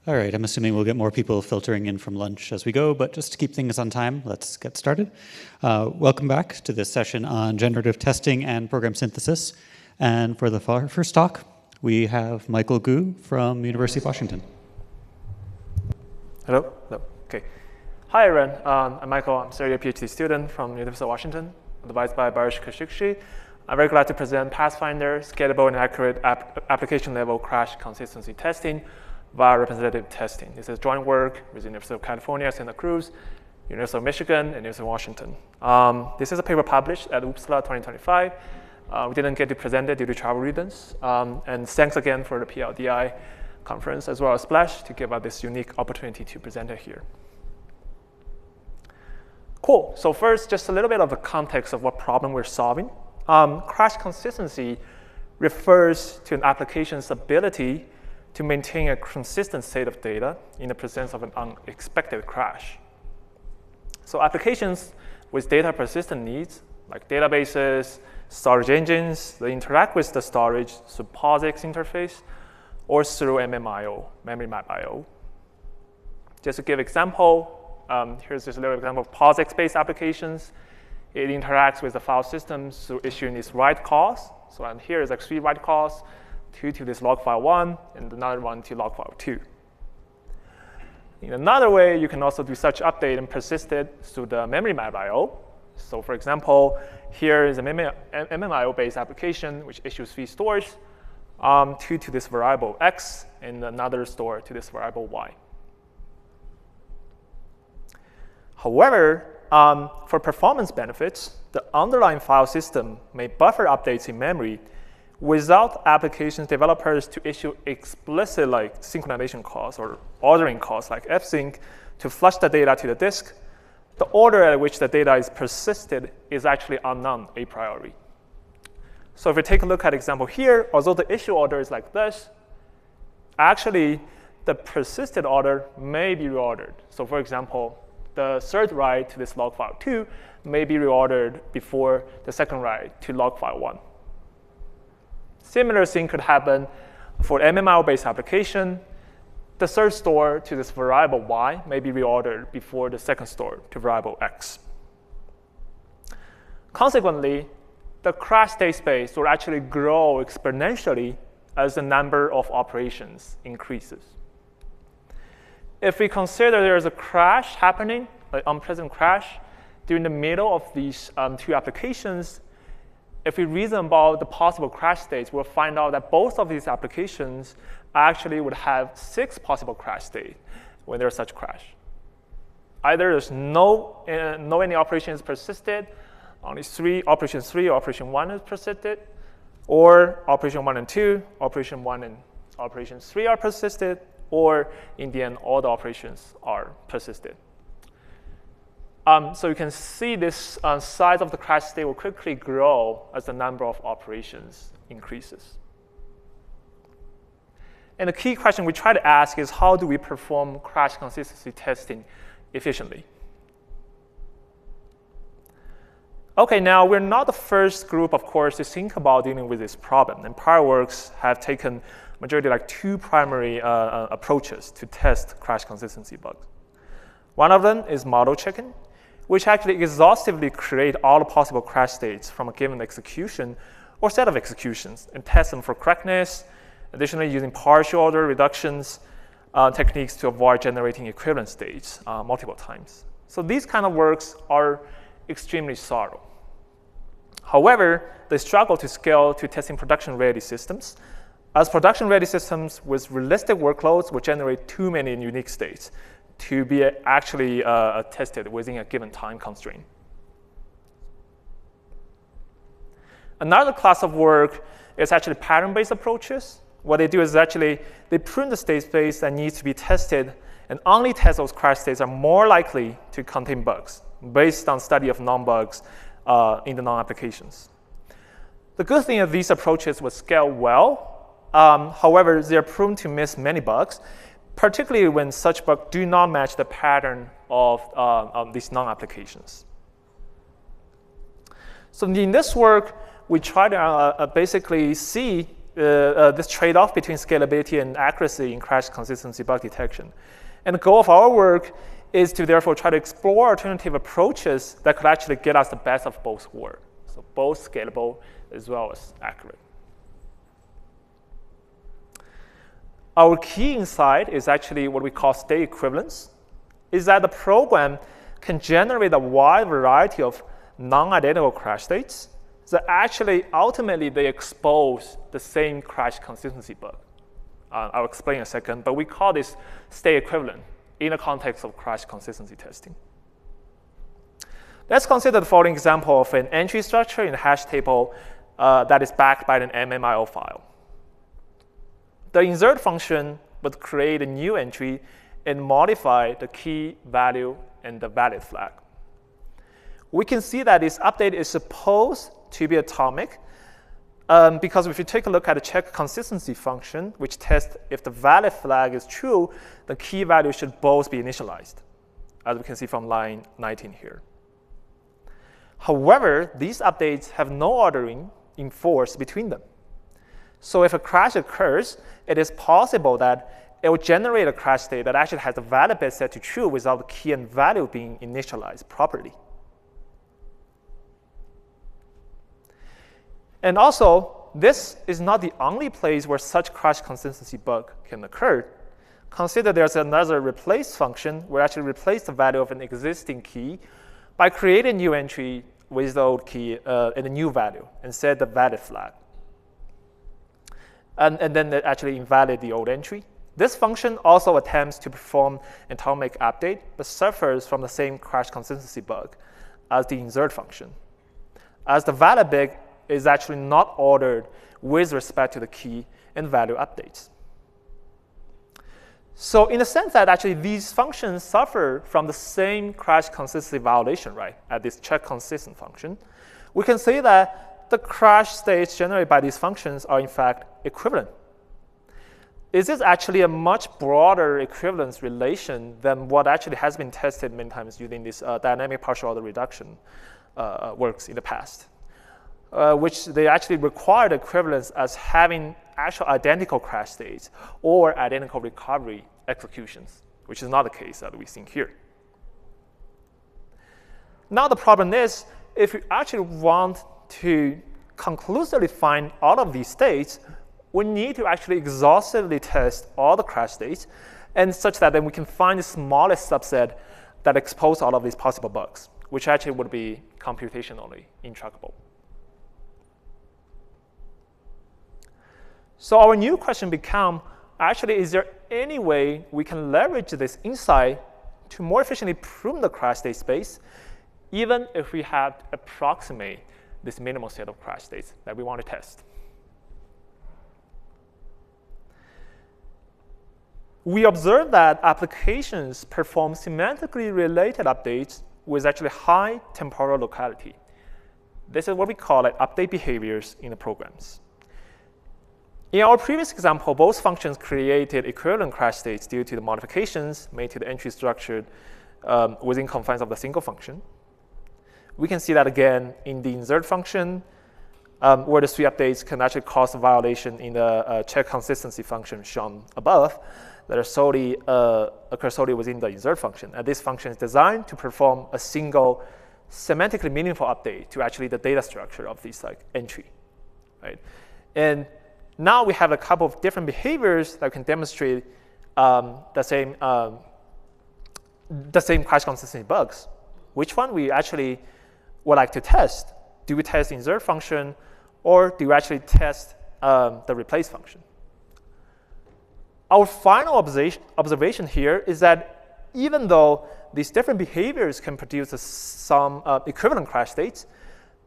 All right, I'm assuming we'll get more people filtering in from lunch as we go, but just to keep things on time, let's get started. Welcome back to this session on generative testing and program synthesis. And for the first talk, we have Michael Gu from University of Washington. Hello? Hello. Okay. Hi, everyone. I'm Michael. I'm a third-year PhD student from University of Washington, advised by Baris Kasikci. I'm very glad to present Pathfinder, scalable and accurate application-level crash consistency testing via representative testing. This is joint work with the University of California, Santa Cruz, University of Michigan, and University of Washington. This is a paper published at OOPSLA 2025. We didn't get to present it due to travel reasons. And thanks again for the PLDI conference, as well as Splash, to give us this unique opportunity to present it here. Cool. So first, just a little bit of the context of what problem we're solving. Crash consistency refers to an application's ability to maintain a consistent state of data in the presence of an unexpected crash. So applications with data persistent needs, like databases, storage engines, they interact with the storage through POSIX interface or through MMIO, memory map IO. Just to give example, here's just a little example of POSIX-based applications. It interacts with the file systems through issuing these write calls. So here is like 3 write calls, 2 to this log file 1, and another one to log file 2. In another way, you can also do such update and persist it through the memory map IO. So for example, here is a MMIO-based application which issues 3 stores, 2 to this variable x, and another store to this variable y. However, for performance benefits, the underlying file system may buffer updates in memory without application developers to issue explicit like synchronization calls or ordering calls like fsync to flush the data to the disk. The order at which the data is persisted is actually unknown a priori. So if we take a look at example here, although the issue order is like this, actually the persisted order may be reordered. So for example, the third write to this log file 2 may be reordered before the second write to log file 1. Similar thing could happen for MMIO-based application. The third store to this variable y may be reordered before the second store to variable x. Consequently, the crash state space will actually grow exponentially as the number of operations increases. If we consider there is a crash happening, like unpleasant crash, during the middle of these 2 applications, if we reason about the possible crash states, we'll find out that both of these applications actually would have 6 possible crash states when there's such crash. Either there's no any operations persisted, only operation 3 or operation 1 is persisted, or operation 1 and 2, operation 1 and operation 3 are persisted, or in the end, all the operations are persisted. So you can see this size of the crash state will quickly grow as the number of operations increases. And the key question we try to ask is, how do we perform crash consistency testing efficiently? OK, now we're not the first group, of course, to think about dealing with this problem. And prior works have taken majority like 2 primary approaches to test crash consistency bugs. One of them is model checking, which actually exhaustively create all the possible crash states from a given execution or set of executions and test them for correctness, additionally using partial order reductions techniques to avoid generating equivalent states multiple times. So these kind of works are extremely thorough. However, they struggle to scale to testing production-ready systems, as production-ready systems with realistic workloads will generate too many unique states to be actually tested within a given time constraint. Another class of work is actually pattern-based approaches. What they do is actually they prune the state space that needs to be tested and only test those crash states that are more likely to contain bugs based on study of non-bugs in the non-applications. The good thing is these approaches will scale well. However, they are prone to miss many bugs, particularly when such bugs do not match the pattern of these non-applications. So in this work, we try to basically see this trade-off between scalability and accuracy in crash consistency bug detection. And the goal of our work is to therefore try to explore alternative approaches that could actually get us the best of both worlds. So both scalable as well as accurate. Our key insight is actually what we call state equivalence, is that the program can generate a wide variety of non-identical crash states that actually ultimately they expose the same crash consistency bug. I'll explain in a second, but we call this state equivalent in the context of crash consistency testing. Let's consider the following example of an entry structure in a hash table that is backed by an MMIO file. The insert function would create a new entry and modify the key value and the valid flag. We can see that this update is supposed to be atomic because if you take a look at the check consistency function, which tests if the valid flag is true, the key value should both be initialized, as we can see from line 19 here. However, these updates have no ordering enforced between them. So if a crash occurs, it is possible that it will generate a crash state that actually has the valid bit set to true without the key and value being initialized properly. And also, this is not the only place where such crash consistency bug can occur. Consider there's another replace function where actually replace the value of an existing key by creating a new entry with the old key and a new value and set the valid flag. And then they actually invalidate the old entry. This function also attempts to perform an atomic update, but suffers from the same crash consistency bug as the insert function, as the valid bit is actually not ordered with respect to the key and value updates. So in the sense that actually these functions suffer from the same crash consistency violation, right, at this check consistent function, we can say that the crash states generated by these functions are in fact equivalent. Is this actually a much broader equivalence relation than what actually has been tested many times using this dynamic partial order reduction works in the past, which they actually required equivalence as having actual identical crash states or identical recovery executions, which is not the case that we've seen here. Now the problem is, if you actually want to conclusively find all of these states, we need to actually exhaustively test all the crash states, and such that then we can find the smallest subset that expose all of these possible bugs, which actually would be computationally intractable. So our new question becomes, actually, is there any way we can leverage this insight to more efficiently prune the crash state space, even if we have to approximate this minimal set of crash states that we want to test? We observe that applications perform semantically related updates with actually high temporal locality. This is what we call update behaviors in the programs. In our previous example, both functions created equivalent crash states due to the modifications made to the entry structure within confines of the single function. We can see that again in the insert function, where the three updates can actually cause a violation in the check consistency function shown above that occur solely within the insert function. And this function is designed to perform a single semantically meaningful update to actually the data structure of this entry, right? And now we have a couple of different behaviors that can demonstrate the same crash consistency bugs. Which one we actually would like to test? Do we test the insert function, or do we actually test the replace function? Our final observation here is that even though these different behaviors can produce some equivalent crash states,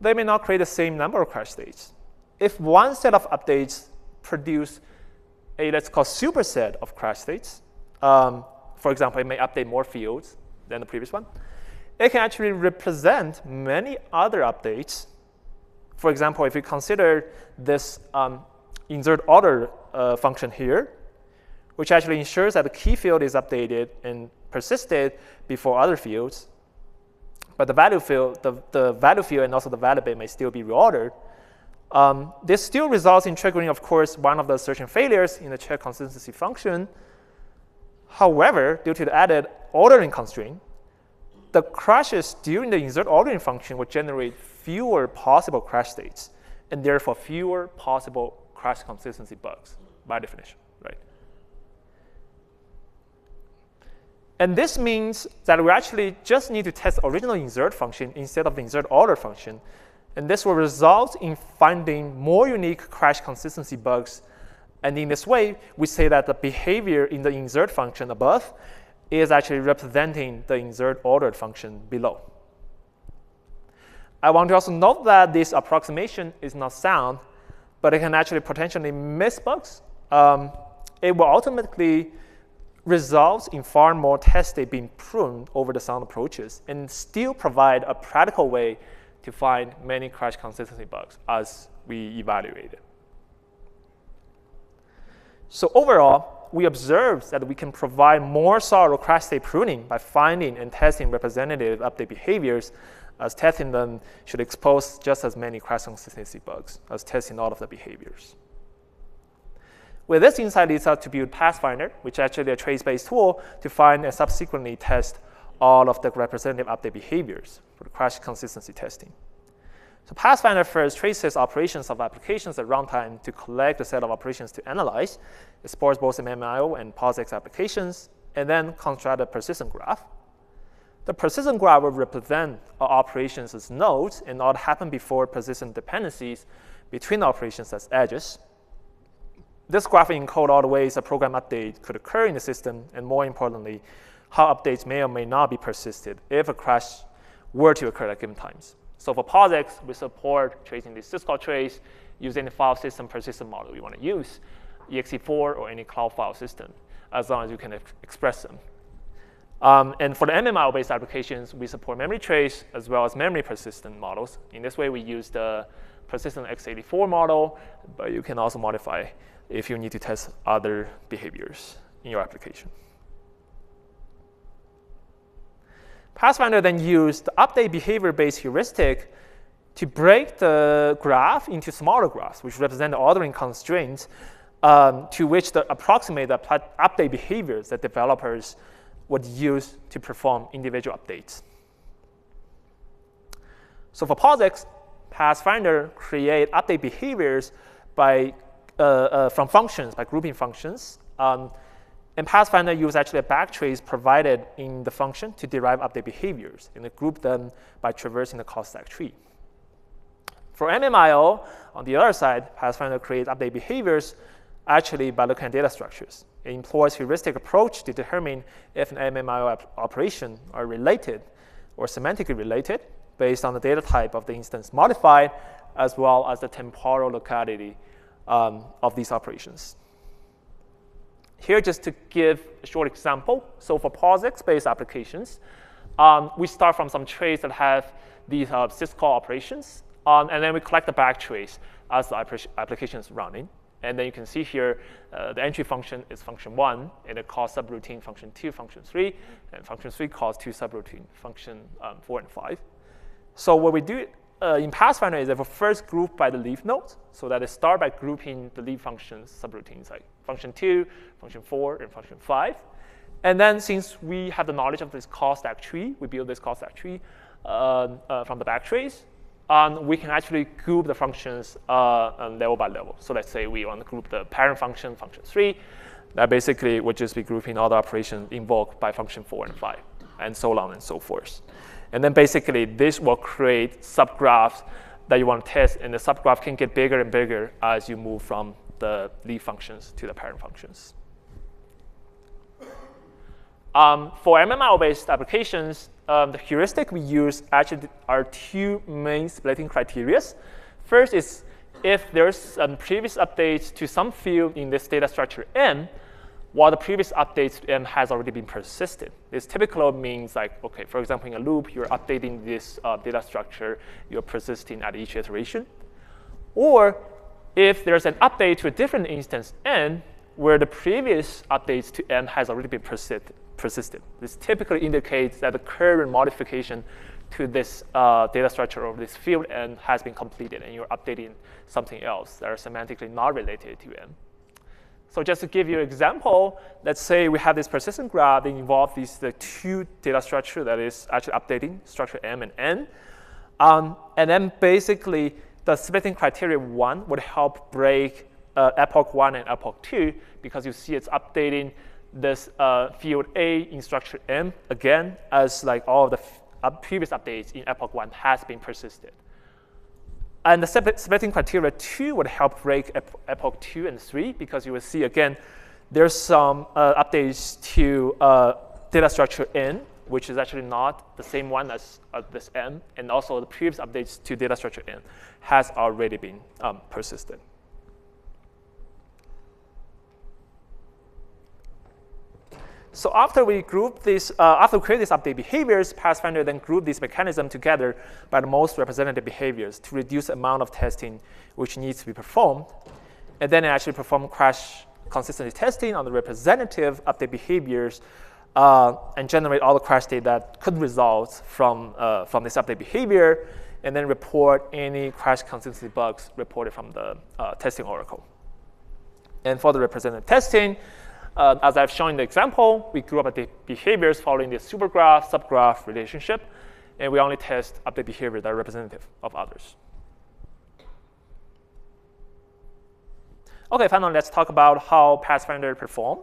they may not create the same number of crash states. If one set of updates produce a, let's call, superset of crash states, for example, it may update more fields than the previous one, it can actually represent many other updates. For example, if you consider this insert order function here, which actually ensures that the key field is updated and persisted before other fields, but the value field, the value field and also the valid bit may still be reordered. This still results in triggering, of course, one of the assertion failures in the check consistency function. However, due to the added ordering constraint, the crashes during the insert ordering function will generate fewer possible crash states, and therefore fewer possible crash consistency bugs by definition, right? And this means that we actually just need to test the original insert function instead of the insert order function. And this will result in finding more unique crash consistency bugs. And in this way, we say that the behavior in the insert function above is actually representing the insert ordered function below. I want to also note that this approximation is not sound, but it can actually potentially miss bugs. It will ultimately result in far more test state being pruned over the sound approaches and still provide a practical way to find many crash consistency bugs as we evaluate it. So overall, we observed that we can provide more thorough crash state pruning by finding and testing representative update behaviors, as testing them should expose just as many crash consistency bugs as testing all of the behaviors. With this insight leads us to build Pathfinder, which is actually a trace-based tool to find and subsequently test all of the representative update behaviors for the crash consistency testing. So Pathfinder first traces operations of applications at runtime to collect a set of operations to analyze. It explores both MMIO and POSIX applications, and then construct a persistent graph. The persistent graph will represent our operations as nodes and what happened before persistent dependencies between operations as edges. This graph encodes all the ways a program update could occur in the system, and more importantly, how updates may or may not be persisted if a crash were to occur at given times. So for POSIX, we support tracing the syscall trace using the file system persistent model you want to use, exe4 or any cloud file system, as long as you can express them. And for the MMIO-based applications, we support memory trace as well as memory persistent models. In this way, we use the persistent x84 model, but you can also modify if you need to test other behaviors in your application. Pathfinder then used the update behavior-based heuristic to break the graph into smaller graphs, which represent the ordering constraints to which the approximate the update behaviors that developers would use to perform individual updates. So for POSIX, Pathfinder create update behaviors by from functions, by grouping functions. And Pathfinder uses actually a backtrace provided in the function to derive update behaviors, and it group them by traversing the call stack tree. For MMIO, on the other side, Pathfinder creates update behaviors actually by looking at data structures. It employs heuristic approach to determine if an MMIO operation are related or semantically related based on the data type of the instance modified, as well as the temporal locality of these operations. Here, just to give a short example, so for POSIX-based applications, we start from some trace that have these syscall operations, and then we collect the backtrace as the application is running. And then you can see here, the entry function is function 1, and it calls subroutine function 2, function 3, and function 3 calls 2 subroutine function 4 and 5. So what we do in Pathfinder is that we first group by the leaf node, so that it start by grouping the leaf functions subroutines like function 2, function 4, and function 5. And then since we have the knowledge of this call stack tree, we build this call stack tree from the backtrace. We can actually group the functions level by level. So let's say we want to group the parent function, function 3. That basically would just be grouping all the operations invoked by function 4 and 5, and so on and so forth. And then basically, this will create subgraphs that you want to test, and the subgraph can get bigger and bigger as you move from the leaf functions to the parent functions. For MMIO-based applications, the heuristic we use actually are two main splitting criteria. First is if there's some previous updates to some field in this data structure M, while the previous updates to M has already been persisted. This typically means like, okay, for example, in a loop, you're updating this data structure, you're persisting at each iteration. Or if there's an update to a different instance N, where the previous updates to M has already been persisted. This typically indicates that the current modification to this data structure or this field n has been completed, and you're updating something else that are semantically not related to n. So just to give you an example, let's say we have this persistent graph that involves the two data structure that is actually updating, structure m and n. And then basically, the splitting criteria 1 would help break epoch 1 and epoch 2, because you see it's updating this field A in structure m again, as like all of the previous updates in epoch 1 has been persisted. And the splitting criteria 2 would help break epoch 2 and 3, because you will see, again, there's some updates to data structure n, which is actually not the same one as this m, and also the previous updates to data structure n has already been persisted. So after we group this, after we create these update behaviors, Pathfinder then group these mechanisms together by the most representative behaviors to reduce the amount of testing which needs to be performed. And then it actually perform crash consistency testing on the representative update behaviors and generate all the crash data that could result from this update behavior, and then report any crash consistency bugs reported from the testing oracle. And for the representative testing, as I've shown in the example, we group up the behaviors following the supergraph, subgraph relationship, and we only test update behavior that are representative of others. Okay, finally, let's talk about how Pathfinder perform.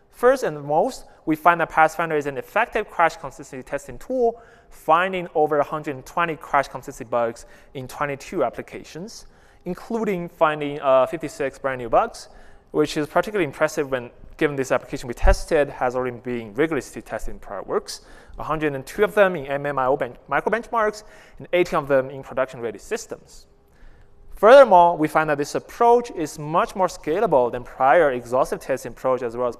First and most, we find that Pathfinder is an effective crash consistency testing tool, finding over 120 crash consistency bugs in 22 applications, including finding 56 brand new bugs, which is particularly impressive when given this application we tested has already been rigorously tested in prior works, 102 of them in MMIO micro benchmarks, and 80 of them in production-ready systems. Furthermore, we find that this approach is much more scalable than prior exhaustive testing approach, as well as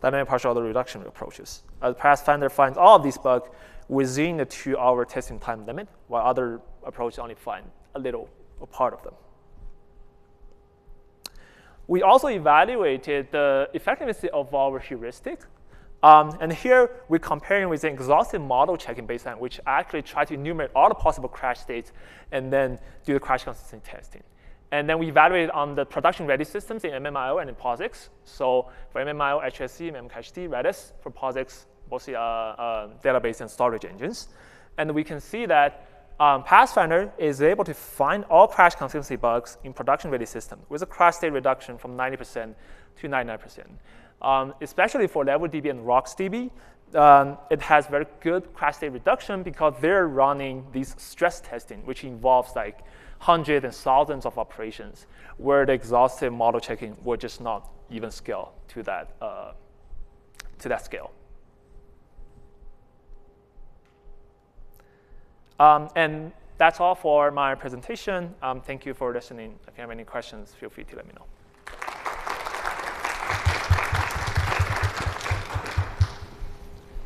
dynamic partial order reduction approaches. As Pathfinder finds all of these bugs within the 2-hour testing time limit, while other approaches only find a part of them. We also evaluated the effectiveness of our heuristic. And here, we're comparing with an exhaustive model checking baseline, which actually try to enumerate all the possible crash states and then do the crash consistency testing. And then we evaluated on the production-ready systems in MMIO and in POSIX. So for MMIO, HSC, memcached, Redis. For POSIX, mostly database and storage engines. And we can see that Pathfinder is able to find all crash consistency bugs in production-ready systems with a crash state reduction from 90% to 99%. Especially for LevelDB and RocksDB, it has very good crash state reduction because they're running these stress testing, which involves like hundreds and thousands of operations, where the exhaustive model checking would just not even scale to that scale. And that's all for my presentation. Thank you for listening. If you have any questions, feel free to let me know.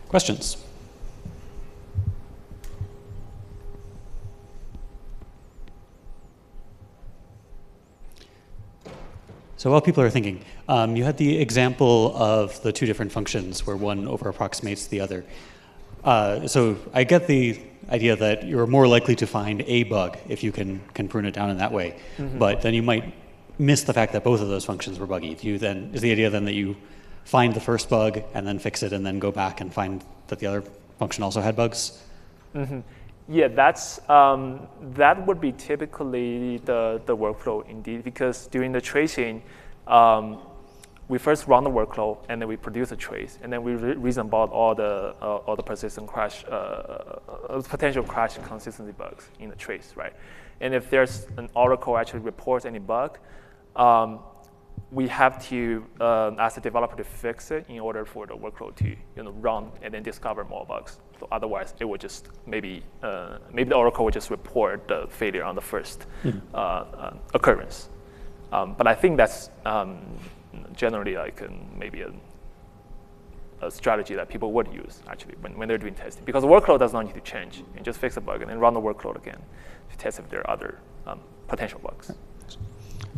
Questions? So while people are thinking, you had the example of the two different functions where one over-approximates the other. So I get the idea that you're more likely to find a bug if you can prune it down in that way. Mm-hmm. But then you might miss the fact that both of those functions were buggy. Is the idea then that you find the first bug and then fix it and then go back and find that the other function also had bugs? Mm-hmm. Yeah, that would be typically the workflow indeed, because during the tracing, we first run the workflow and then we produce a trace, and then we reason about all the persistent crash, potential crash consistency bugs in the trace, right? And if there's an oracle actually reports any bug, we have to ask the developer to fix it in order for the workflow to run and then discover more bugs. So otherwise, it would just maybe the oracle would just report the failure on the first occurrence. But I think that's generally like maybe a strategy that people would use actually when they're doing testing, because the workload does not need to change. You just fix a bug and then run the workload again to test if there are other potential bugs.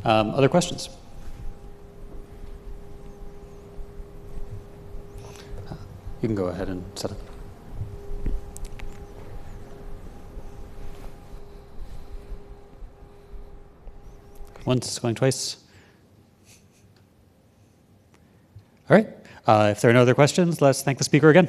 Other questions? You can go ahead and set up. once, going twice. All right. If there are no other questions, let's thank the speaker again.